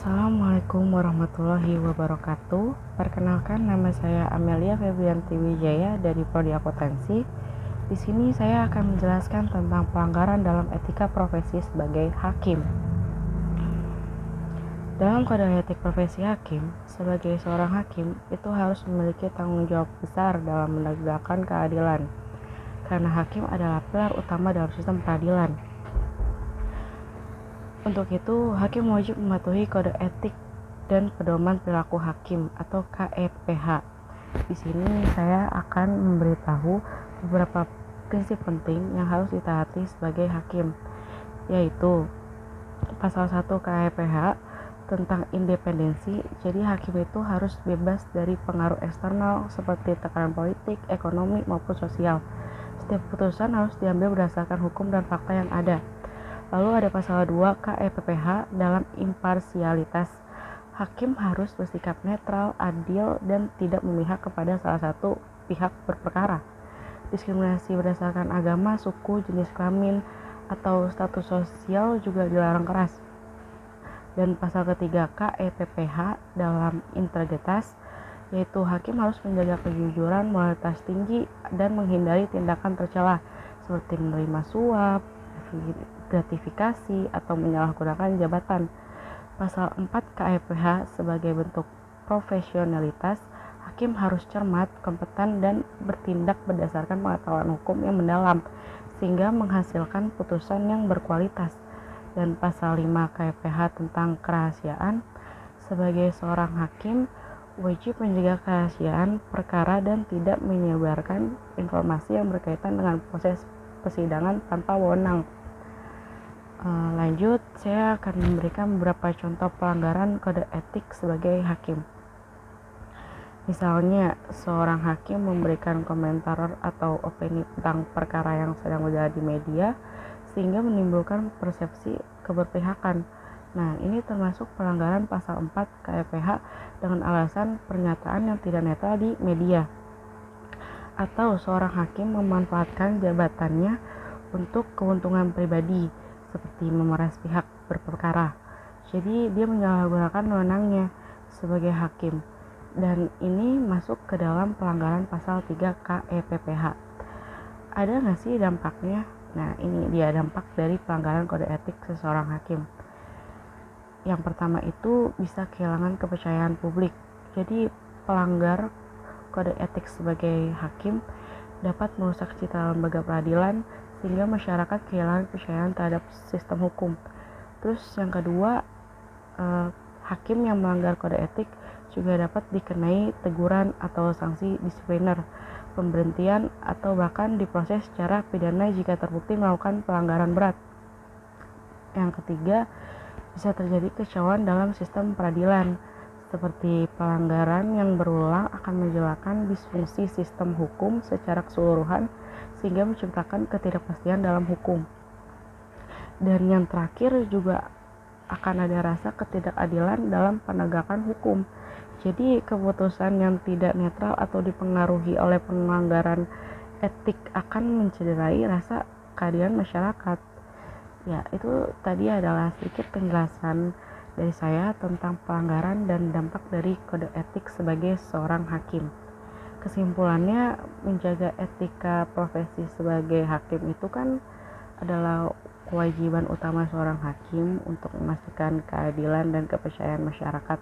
Assalamualaikum warahmatullahi wabarakatuh. Perkenalkan, nama saya Amelia Febrianti Wijaya dari Prodi Akuntansi. Di sini saya akan menjelaskan tentang pelanggaran dalam etika profesi sebagai hakim. Dalam kode etik profesi hakim, sebagai seorang hakim itu harus memiliki tanggung jawab besar dalam menegakkan keadilan, karena hakim adalah pilar utama dalam sistem peradilan. Untuk itu, hakim wajib mematuhi kode etik dan pedoman perilaku hakim atau KEPH. Di sini saya akan memberitahu beberapa prinsip penting yang harus ditaati sebagai hakim, yaitu pasal 1 KEPH tentang independensi. Jadi hakim itu harus bebas dari pengaruh eksternal seperti tekanan politik, ekonomi maupun sosial. Setiap keputusan harus diambil berdasarkan hukum dan fakta yang ada. Lalu ada pasal 2 KEPPH dalam imparsialitas. Hakim harus bersikap netral, adil, dan tidak memihak kepada salah satu pihak berperkara. Diskriminasi berdasarkan agama, suku, jenis kelamin, atau status sosial juga dilarang keras. Dan pasal ketiga KEPPH dalam integritas, yaitu hakim harus menjaga kejujuran, moralitas tinggi, dan menghindari tindakan tercela seperti menerima suap, gratifikasi, atau menyalahgunakan jabatan. Pasal 4 KEPH sebagai bentuk profesionalitas, hakim harus cermat, kompeten, dan bertindak berdasarkan pengetahuan hukum yang mendalam sehingga menghasilkan putusan yang berkualitas. Dan pasal 5 KEPH tentang kerahasiaan, sebagai seorang hakim wajib menjaga kerahasiaan perkara dan tidak menyebarkan informasi yang berkaitan dengan proses persidangan tanpa wewenang. Lanjut, saya akan memberikan beberapa contoh pelanggaran kode etik sebagai hakim. Misalnya, seorang hakim memberikan komentar atau opini tentang perkara yang sedang berjalan di media sehingga menimbulkan persepsi keberpihakan. Nah, ini termasuk pelanggaran pasal 4 KEPH dengan alasan pernyataan yang tidak netral di media. Atau seorang hakim memanfaatkan jabatannya untuk keuntungan pribadi, seperti memeras pihak berperkara. Jadi dia menyalahgunakan wewenangnya sebagai hakim. Dan ini masuk ke dalam pelanggaran pasal 3 KEPPH. Ada nggak sih dampaknya? Nah, ini dia dampak dari pelanggaran kode etik seseorang hakim. Yang pertama itu bisa kehilangan kepercayaan publik. Jadi pelanggar kode etik sebagai hakim dapat merusak citra lembaga peradilan sehingga masyarakat kehilangan kepercayaan terhadap sistem hukum. Terus yang kedua, hakim yang melanggar kode etik juga dapat dikenai teguran atau sanksi disipliner, pemberhentian, atau bahkan diproses secara pidana jika terbukti melakukan pelanggaran berat. Yang ketiga, bisa terjadi kekacauan dalam sistem peradilan, seperti pelanggaran yang berulang akan menjelekan disfungsi sistem hukum secara keseluruhan sehingga menciptakan ketidakpastian dalam hukum. Dan yang terakhir juga akan ada rasa ketidakadilan dalam penegakan hukum. Jadi keputusan yang tidak netral atau dipengaruhi oleh pelanggaran etik akan mencederai rasa keadilan masyarakat. Ya, itu tadi adalah sedikit penjelasan dari saya tentang pelanggaran dan dampak dari kode etik sebagai seorang hakim. Kesimpulannya, menjaga etika profesi sebagai hakim itu kan adalah kewajiban utama seorang hakim untuk memastikan keadilan dan kepercayaan masyarakat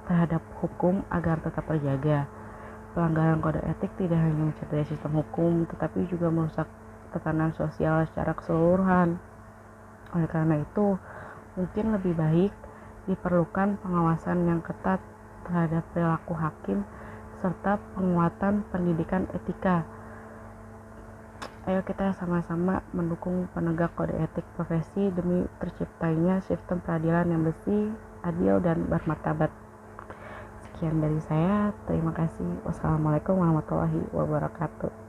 terhadap hukum agar tetap terjaga. Pelanggaran kode etik tidak hanya mencederai sistem hukum, tetapi juga merusak tatanan sosial secara keseluruhan. Oleh karena itu, mungkin lebih baik diperlukan pengawasan yang ketat terhadap perilaku hakim serta penguatan pendidikan etika. Ayo kita sama-sama mendukung penegak kode etik profesi demi terciptanya sistem peradilan yang bersih, adil, dan bermartabat. Sekian dari saya, terima kasih. Wassalamualaikum warahmatullahi wabarakatuh.